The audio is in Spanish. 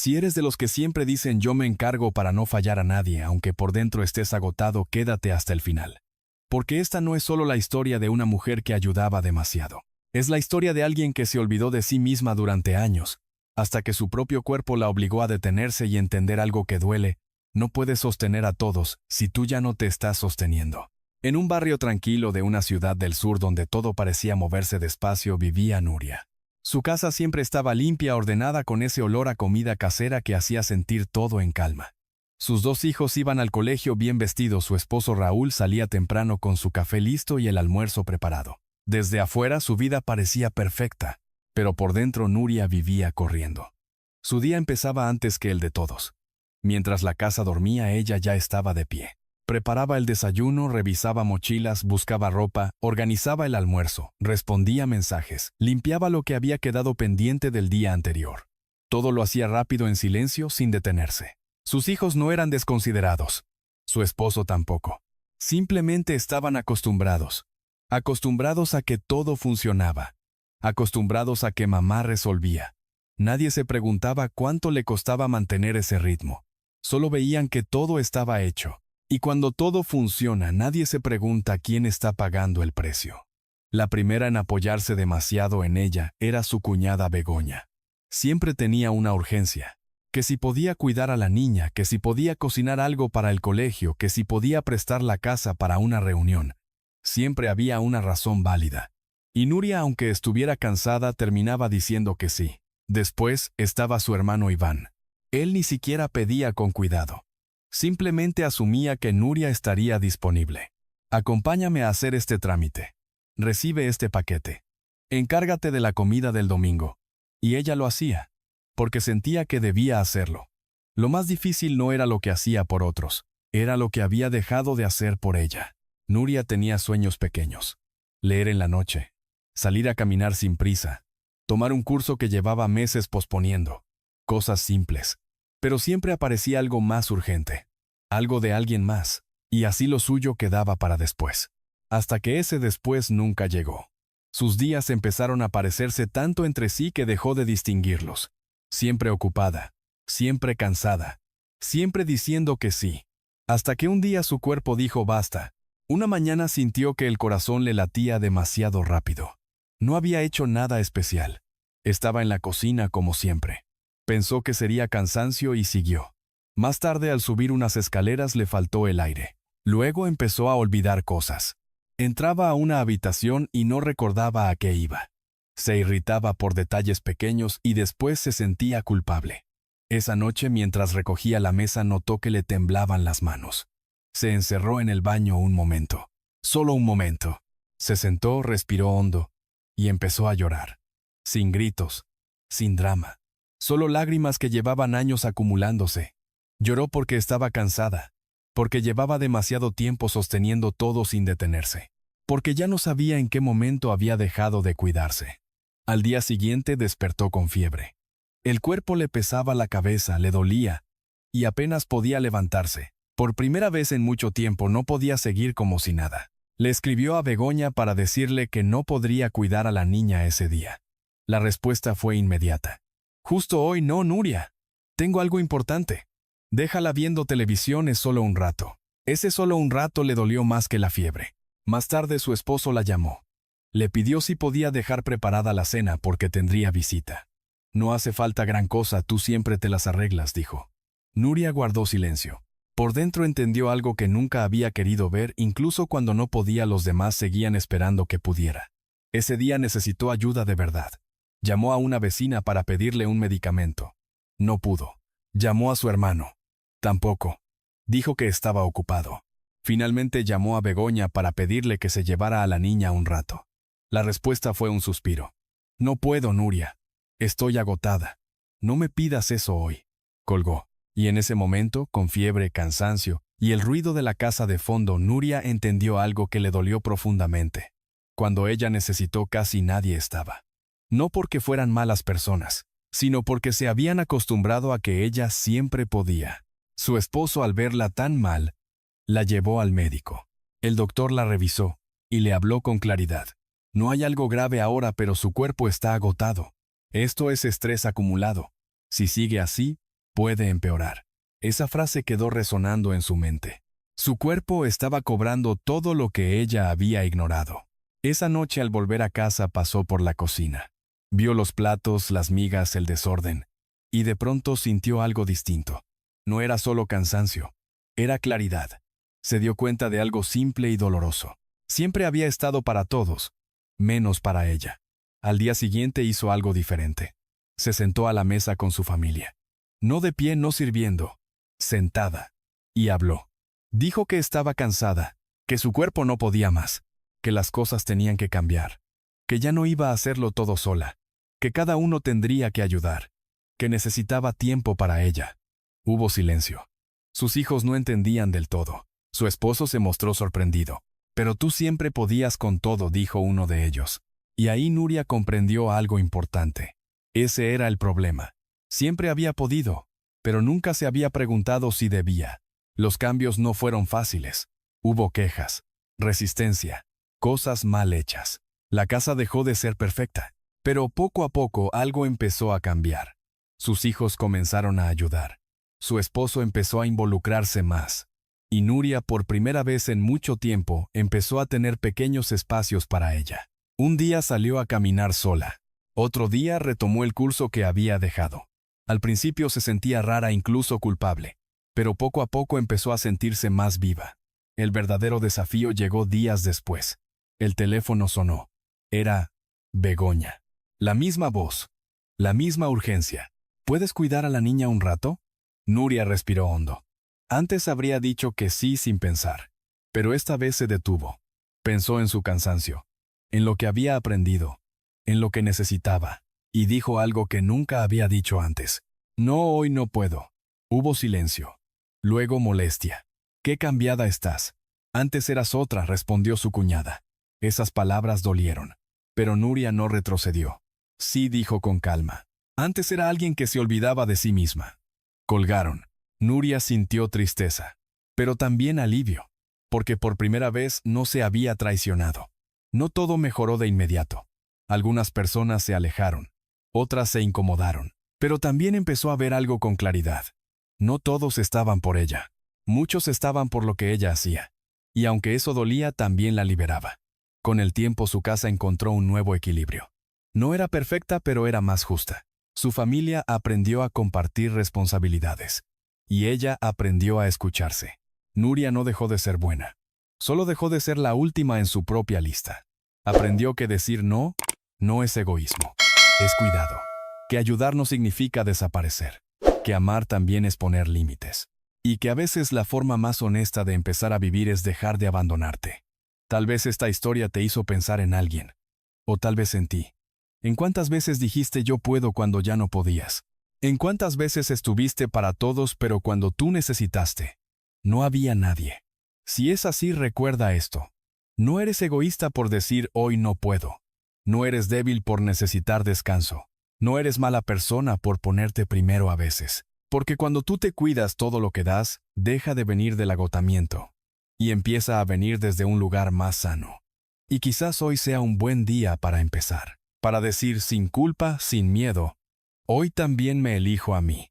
Si eres de los que siempre dicen yo me encargo para no fallar a nadie, aunque por dentro estés agotado, quédate hasta el final. Porque esta no es solo la historia de una mujer que ayudaba demasiado. Es la historia de alguien que se olvidó de sí misma durante años, hasta que su propio cuerpo la obligó a detenerse y entender algo que duele. No puedes sostener a todos si tú ya no te estás sosteniendo. En un barrio tranquilo de una ciudad del sur donde todo parecía moverse despacio vivía Nuria. Su casa siempre estaba limpia, ordenada, con ese olor a comida casera que hacía sentir todo en calma. Sus 2 hijos iban al colegio bien vestidos, su esposo Raúl salía temprano con su café listo y el almuerzo preparado. Desde afuera su vida parecía perfecta, pero por dentro Nuria vivía corriendo. Su día empezaba antes que el de todos. Mientras la casa dormía, ella ya estaba de pie. Preparaba el desayuno, revisaba mochilas, buscaba ropa, organizaba el almuerzo, respondía mensajes, limpiaba lo que había quedado pendiente del día anterior. Todo lo hacía rápido, en silencio, sin detenerse. Sus hijos no eran desconsiderados. Su esposo tampoco. Simplemente estaban acostumbrados. Acostumbrados a que todo funcionaba. Acostumbrados a que mamá resolvía. Nadie se preguntaba cuánto le costaba mantener ese ritmo. Solo veían que todo estaba hecho. Y cuando todo funciona, nadie se pregunta quién está pagando el precio. La primera en apoyarse demasiado en ella era su cuñada Begoña. Siempre tenía una urgencia. Que si podía cuidar a la niña, que si podía cocinar algo para el colegio, que si podía prestar la casa para una reunión. Siempre había una razón válida. Y Nuria, aunque estuviera cansada, terminaba diciendo que sí. Después estaba su hermano Iván. Él ni siquiera pedía con cuidado. Simplemente asumía que Nuria estaría disponible. Acompáñame a hacer este trámite. Recibe este paquete. Encárgate de la comida del domingo. Y ella lo hacía, porque sentía que debía hacerlo. Lo más difícil no era lo que hacía por otros, era lo que había dejado de hacer por ella. Nuria tenía sueños pequeños. Leer en la noche, salir a caminar sin prisa, tomar un curso que llevaba meses posponiendo. Cosas simples. Pero siempre aparecía algo más urgente. Algo de alguien más. Y así lo suyo quedaba para después. Hasta que ese después nunca llegó. Sus días empezaron a parecerse tanto entre sí que dejó de distinguirlos. Siempre ocupada, siempre cansada, siempre diciendo que sí. Hasta que un día su cuerpo dijo basta. Una mañana sintió que el corazón le latía demasiado rápido. No había hecho nada especial. Estaba en la cocina como siempre. Pensó que sería cansancio y siguió. Más tarde, al subir unas escaleras, le faltó el aire. Luego empezó a olvidar cosas. Entraba a una habitación y no recordaba a qué iba. Se irritaba por detalles pequeños y después se sentía culpable. Esa noche, mientras recogía la mesa, notó que le temblaban las manos. Se encerró en el baño un momento. Solo un momento. Se sentó, respiró hondo y empezó a llorar. Sin gritos, sin drama. Solo lágrimas que llevaban años acumulándose. Lloró porque estaba cansada. Porque llevaba demasiado tiempo sosteniendo todo sin detenerse. Porque ya no sabía en qué momento había dejado de cuidarse. Al día siguiente despertó con fiebre. El cuerpo le pesaba, la cabeza le dolía, y apenas podía levantarse. Por primera vez en mucho tiempo no podía seguir como si nada. Le escribió a Begoña para decirle que no podría cuidar a la niña ese día. La respuesta fue inmediata. Justo hoy no, Nuria. Tengo algo importante. Déjala viendo televisión, es solo un rato. Ese solo un rato le dolió más que la fiebre. Más tarde su esposo la llamó. Le pidió si podía dejar preparada la cena porque tendría visita. No hace falta gran cosa, tú siempre te las arreglas, dijo. Nuria guardó silencio. Por dentro entendió algo que nunca había querido ver, incluso cuando no podía, los demás seguían esperando que pudiera. Ese día necesitó ayuda de verdad. Llamó a una vecina para pedirle un medicamento. No pudo. Llamó a su hermano. Tampoco. Dijo que estaba ocupado. Finalmente llamó a Begoña para pedirle que se llevara a la niña un rato. La respuesta fue un suspiro. No puedo, Nuria. Estoy agotada. No me pidas eso hoy. Colgó. Y en ese momento, con fiebre, cansancio y el ruido de la casa de fondo, Nuria entendió algo que le dolió profundamente. Cuando ella necesitó, casi nadie estaba. No porque fueran malas personas, sino porque se habían acostumbrado a que ella siempre podía. Su esposo, al verla tan mal, la llevó al médico. El doctor la revisó y le habló con claridad. No hay algo grave ahora, pero su cuerpo está agotado. Esto es estrés acumulado. Si sigue así, puede empeorar. Esa frase quedó resonando en su mente. Su cuerpo estaba cobrando todo lo que ella había ignorado. Esa noche al volver a casa pasó por la cocina. Vio los platos, las migas, el desorden, y de pronto sintió algo distinto. No era solo cansancio, era claridad. Se dio cuenta de algo simple y doloroso. Siempre había estado para todos, menos para ella. Al día siguiente hizo algo diferente. Se sentó a la mesa con su familia. No de pie, no sirviendo, sentada. Y habló. Dijo que estaba cansada, que su cuerpo no podía más, que las cosas tenían que cambiar, que ya no iba a hacerlo todo sola, que cada uno tendría que ayudar, que necesitaba tiempo para ella. Hubo silencio. Sus hijos no entendían del todo. Su esposo se mostró sorprendido. Pero tú siempre podías con todo, dijo uno de ellos. Y ahí Nuria comprendió algo importante. Ese era el problema. Siempre había podido, pero nunca se había preguntado si debía. Los cambios no fueron fáciles. Hubo quejas, resistencia, cosas mal hechas. La casa dejó de ser perfecta, pero poco a poco algo empezó a cambiar. Sus hijos comenzaron a ayudar. Su esposo empezó a involucrarse más. Y Nuria, por primera vez en mucho tiempo, empezó a tener pequeños espacios para ella. Un día salió a caminar sola. Otro día retomó el curso que había dejado. Al principio se sentía rara, incluso culpable, pero poco a poco empezó a sentirse más viva. El verdadero desafío llegó días después. El teléfono sonó. Era Begoña. La misma voz, la misma urgencia. ¿Puedes cuidar a la niña un rato? Nuria respiró hondo. Antes habría dicho que sí sin pensar, pero esta vez se detuvo. Pensó en su cansancio, en lo que había aprendido, en lo que necesitaba, y dijo algo que nunca había dicho antes. No, hoy no puedo. Hubo silencio. Luego molestia. ¿Qué cambiada estás? Antes eras otra, respondió su cuñada. Esas palabras dolieron, pero Nuria no retrocedió. Sí, dijo con calma. Antes era alguien que se olvidaba de sí misma. Colgaron. Nuria sintió tristeza, pero también alivio, porque por primera vez no se había traicionado. No todo mejoró de inmediato. Algunas personas se alejaron, otras se incomodaron, pero también empezó a ver algo con claridad. No todos estaban por ella, muchos estaban por lo que ella hacía, y aunque eso dolía, también la liberaba. Con el tiempo su casa encontró un nuevo equilibrio. No era perfecta, pero era más justa. Su familia aprendió a compartir responsabilidades. Y ella aprendió a escucharse. Nuria no dejó de ser buena. Solo dejó de ser la última en su propia lista. Aprendió que decir no, no es egoísmo. Es cuidado. Que ayudar no significa desaparecer. Que amar también es poner límites. Y que a veces la forma más honesta de empezar a vivir es dejar de abandonarte. Tal vez esta historia te hizo pensar en alguien. O tal vez en ti. ¿En cuántas veces dijiste yo puedo cuando ya no podías? ¿En cuántas veces estuviste para todos pero cuando tú necesitaste, no había nadie? Si es así, recuerda esto. No eres egoísta por decir hoy no puedo. No eres débil por necesitar descanso. No eres mala persona por ponerte primero a veces. Porque cuando tú te cuidas, todo lo que das deja de venir del agotamiento y empieza a venir desde un lugar más sano. Y quizás hoy sea un buen día para empezar. Para decir sin culpa, sin miedo, hoy también me elijo a mí.